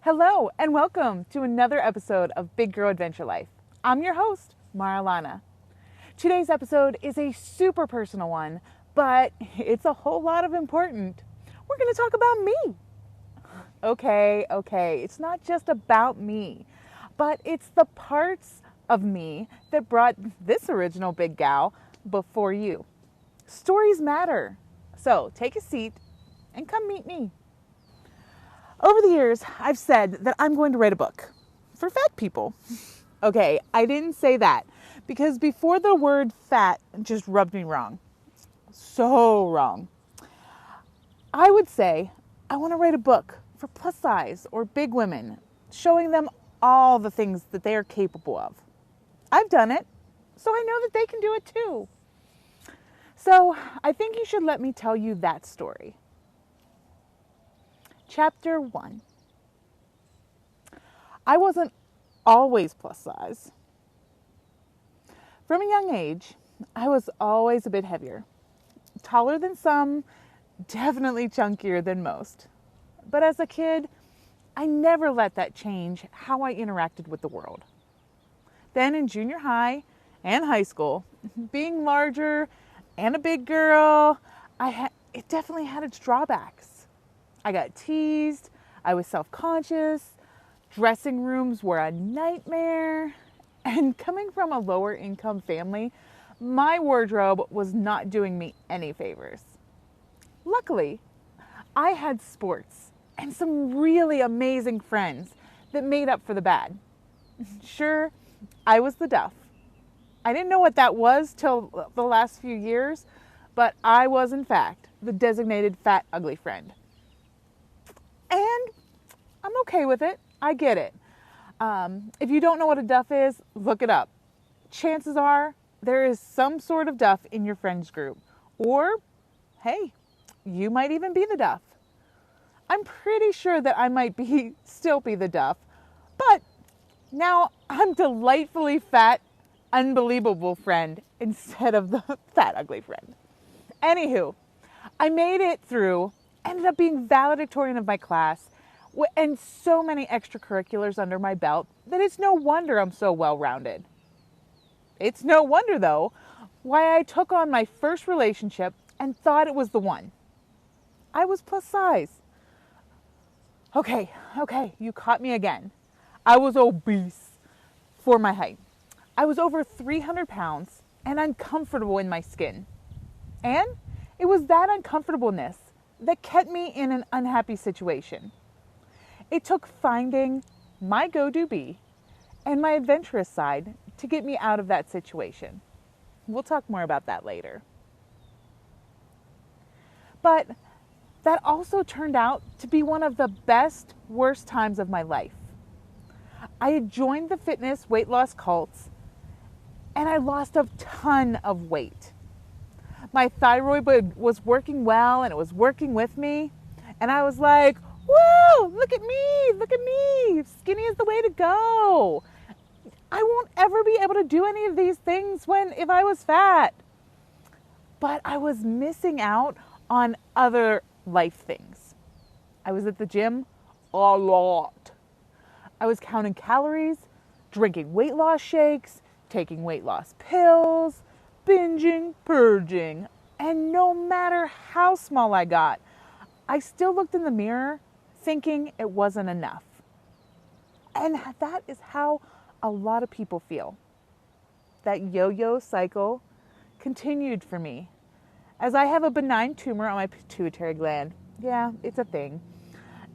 Hello and welcome to another episode of Big Girl Adventure Life. I'm your host, Maralana. Today's episode is a super personal one, but it's a whole lot of important. We're going to talk about me. Okay, it's not just about me, but it's the parts of me that brought this original big gal before you. Stories matter, so take a seat and come meet me. Over the years, I've said that I'm going to write a book for fat people. Okay, I didn't say that because before the word fat just rubbed me wrong. So wrong. I would say I want to write a book for plus size or big women, showing them all the things that they are capable of. I've done it, so I know that they can do it too. So I think you should let me tell you that story. Chapter 1. I wasn't always plus size. From a young age, I was always a bit heavier. Taller than some, definitely chunkier than most. But as a kid, I never let that change how I interacted with the world. Then in junior high and high school, being larger and a big girl, it definitely had its drawbacks. I got teased, I was self-conscious, dressing rooms were a nightmare, and coming from a lower income family, my wardrobe was not doing me any favors. Luckily, I had sports and some really amazing friends that made up for the bad. Sure, I was the duff. I didn't know what that was till the last few years, but I was in fact the designated fat, ugly friend. And I'm okay with it. I get it. If you don't know what a duff is, look it up. Chances are there is some sort of duff in your friends group. Or, hey, you might even be the duff. I'm pretty sure that I might still be the duff. But now I'm delightfully fat, unbelievable friend instead of the fat, ugly friend. Anywho, I made it through. Ended up being valedictorian of my class and so many extracurriculars under my belt that it's no wonder I'm so well-rounded. It's no wonder, though, why I took on my first relationship and thought it was the one. I was plus size. Okay, you caught me again. I was obese for my height. I was over 300 pounds and uncomfortable in my skin. And it was that uncomfortableness that kept me in an unhappy situation. It took finding my go-to bee and my adventurous side to get me out of that situation. We'll talk more about that later. But that also turned out to be one of the best, worst times of my life. I had joined the fitness weight loss cults and I lost a ton of weight. My thyroid was working well and it was working with me. And I was like, whoa, look at me. Skinny is the way to go. I won't ever be able to do any of these things if I was fat. But I was missing out on other life things. I was at the gym a lot. I was counting calories, drinking weight loss shakes, taking weight loss pills, binging, purging, and no matter how small I got, I still looked in the mirror thinking it wasn't enough. And that is how a lot of people feel. That yo-yo cycle continued for me, as I have a benign tumor on my pituitary gland. Yeah, it's a thing.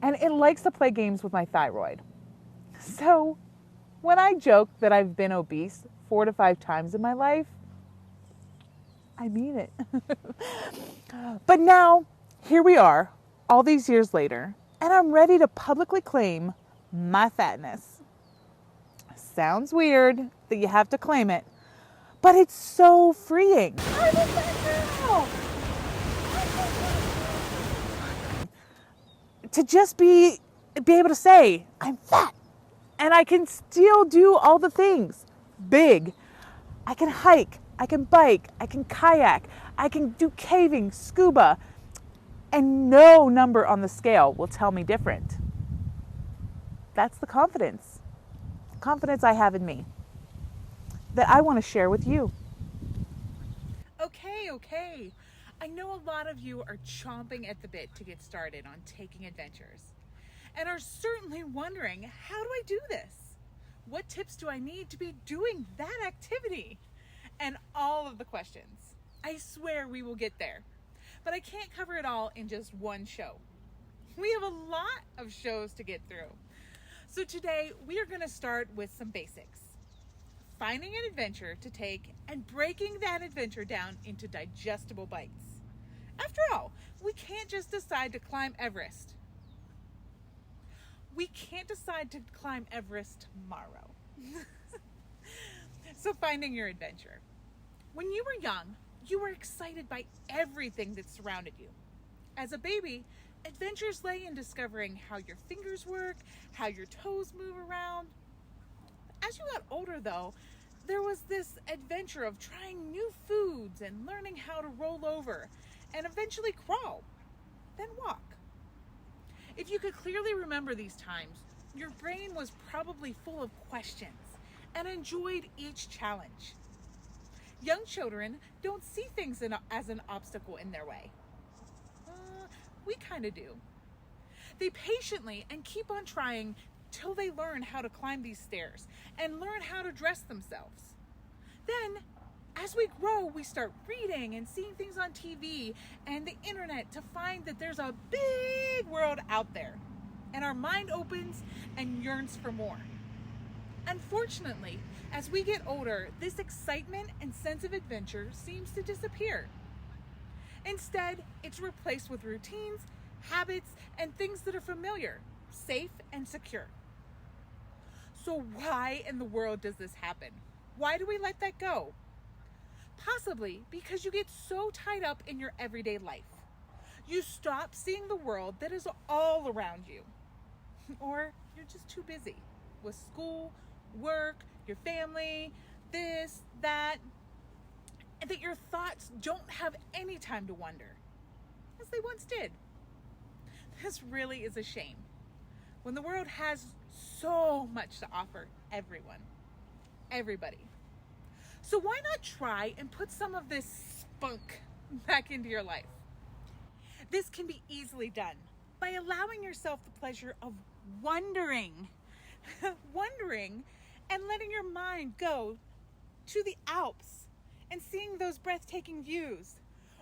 And it likes to play games with my thyroid. So when I joke that I've been obese 4 to 5 times in my life, I mean it. But now, here we are, all these years later, and I'm ready to publicly claim my fatness. Sounds weird that you have to claim it, but it's so freeing. I'm a fat girl! To just be able to say, I'm fat, and I can still do all the things. Big. I can hike. I can bike, I can kayak, I can do caving, scuba, and no number on the scale will tell me different. That's the confidence I have in me that I want to share with you. Okay. I know a lot of you are chomping at the bit to get started on taking adventures and are certainly wondering, how do I do this? What tips do I need to be doing that activity? And all of the questions. I swear we will get there. But I can't cover it all in just one show. We have a lot of shows to get through. So today we are going to start with some basics. Finding an adventure to take and breaking that adventure down into digestible bites. After all, we can't just decide to climb Everest. We can't decide to climb Everest tomorrow. So finding your adventure. When you were young, you were excited by everything that surrounded you. As a baby, adventures lay in discovering how your fingers work, how your toes move around. As you got older, though, there was this adventure of trying new foods and learning how to roll over and eventually crawl, then walk. If you could clearly remember these times, your brain was probably full of questions and enjoyed each challenge. Young children don't see things as an obstacle in their way. We kind of do. They patiently and keep on trying till they learn how to climb these stairs and learn how to dress themselves. Then, as we grow, we start reading and seeing things on TV and the internet to find that there's a big world out there. And our mind opens and yearns for more. Unfortunately, as we get older, this excitement and sense of adventure seems to disappear. Instead, it's replaced with routines, habits, and things that are familiar, safe, and secure. So why in the world does this happen? Why do we let that go? Possibly because you get so tied up in your everyday life. You stop seeing the world that is all around you. Or you're just too busy with school, work, your family, this, that, and that your thoughts don't have any time to wonder, as they once did. This really is a shame, when the world has so much to offer everybody. So why not try and put some of this spunk back into your life? This can be easily done by allowing yourself the pleasure of wondering and letting your mind go to the Alps and seeing those breathtaking views,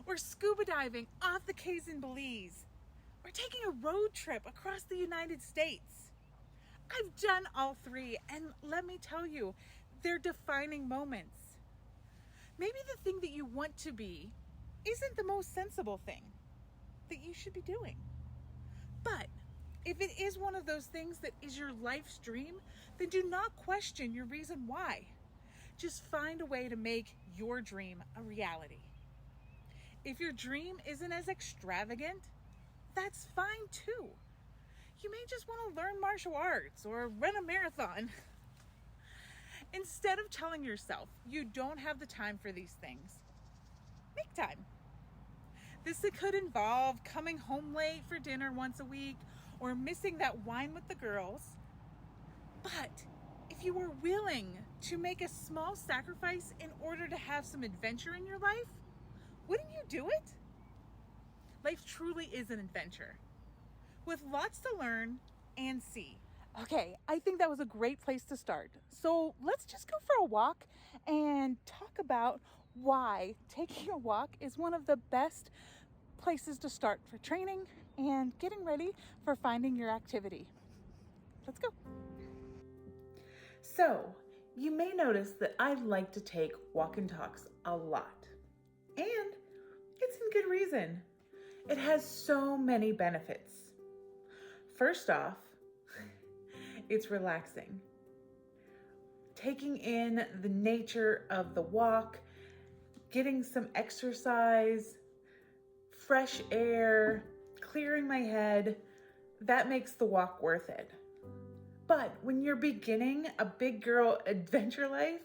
or scuba diving off the Cays in Belize, or taking a road trip across the United States. I've done all three, and let me tell you, they're defining moments. Maybe the thing that you want to be isn't the most sensible thing that you should be doing. But if it is one of those things that is your life's dream, then do not question your reason why. Just find a way to make your dream a reality. If your dream isn't as extravagant, that's fine too. You may just want to learn martial arts or run a marathon. Instead of telling yourself you don't have the time for these things, make time. This could involve coming home late for dinner once a week or missing that wine with the girls. But if you are willing to make a small sacrifice in order to have some adventure in your life, wouldn't you do it? Life truly is an adventure with lots to learn and see. Okay, I think that was a great place to start. So let's just go for a walk and talk about why taking a walk is one of the best places to start for training and getting ready for finding your activity. Let's go. So, you may notice that I like to take walk and talks a lot. And it's in good reason. It has so many benefits. First off, it's relaxing. Taking in the nature of the walk, getting some exercise, fresh air, clearing my head, that makes the walk worth it. But when you're beginning a big girl adventure life,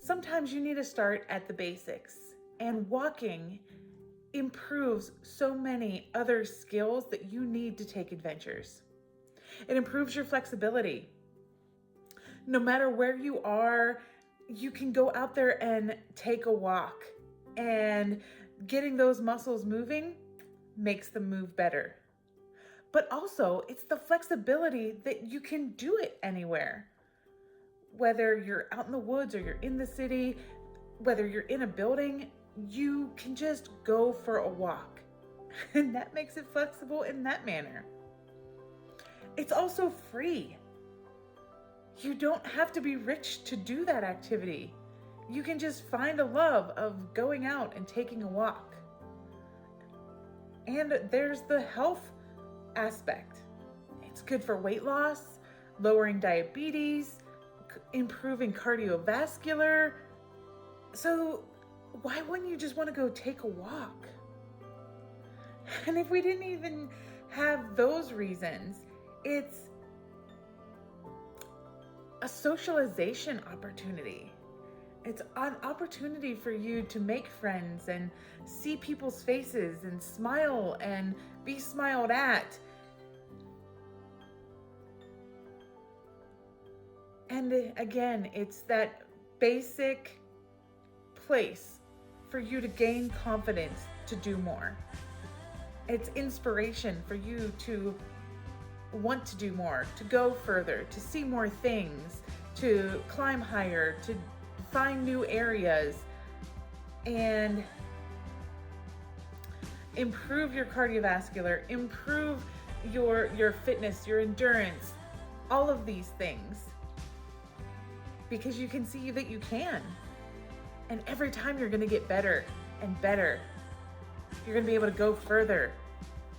sometimes you need to start at the basics. And walking improves so many other skills that you need to take adventures. It improves your flexibility. No matter where you are, you can go out there and take a walk, and getting those muscles moving makes them move better. But also, it's the flexibility that you can do it anywhere. Whether you're out in the woods or you're in the city, whether you're in a building, you can just go for a walk. And that makes it flexible in that manner. It's also free. You don't have to be rich to do that activity. You can just find a love of going out and taking a walk. And there's the health aspect. It's good for weight loss, lowering diabetes, improving cardiovascular. So why wouldn't you just want to go take a walk? And if we didn't even have those reasons, it's a socialization opportunity. It's an opportunity for you to make friends and see people's faces and smile and be smiled at. And again, it's that basic place for you to gain confidence to do more. It's inspiration for you to want to do more, to go further, to see more things, to climb higher, to find new areas, and improve your cardiovascular, improve your fitness, your endurance, all of these things. Because you can see that you can. And every time you're going to get better and better. You're going to be able to go further.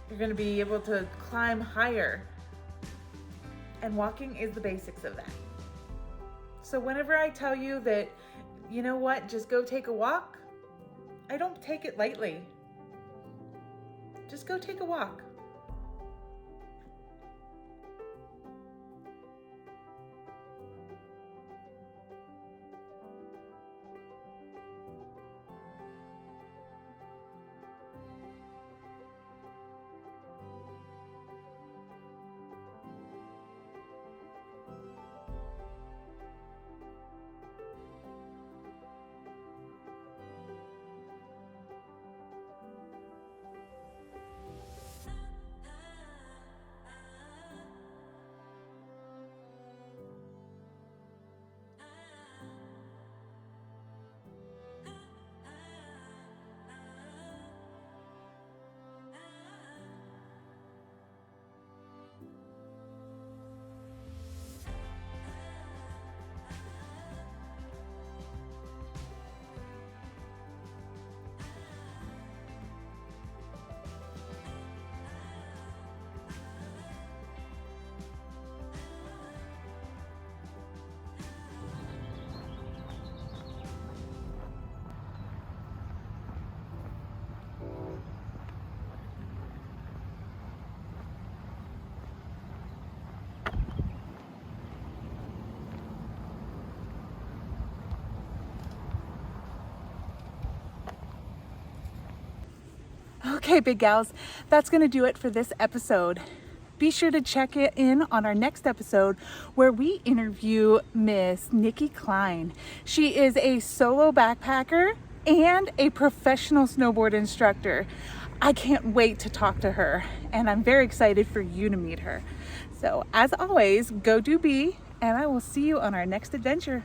You're going to be able to climb higher. And walking is the basics of that. So whenever I tell you that, you know what, just go take a walk, I don't take it lightly. Just go take a walk. Okay, big gals, that's going to do it for this episode. Be sure to check in on our next episode where we interview Miss Nikki Klein. She is a solo backpacker and a professional snowboard instructor. I can't wait to talk to her, and I'm very excited for you to meet her. So as always, go do be, and I will see you on our next adventure.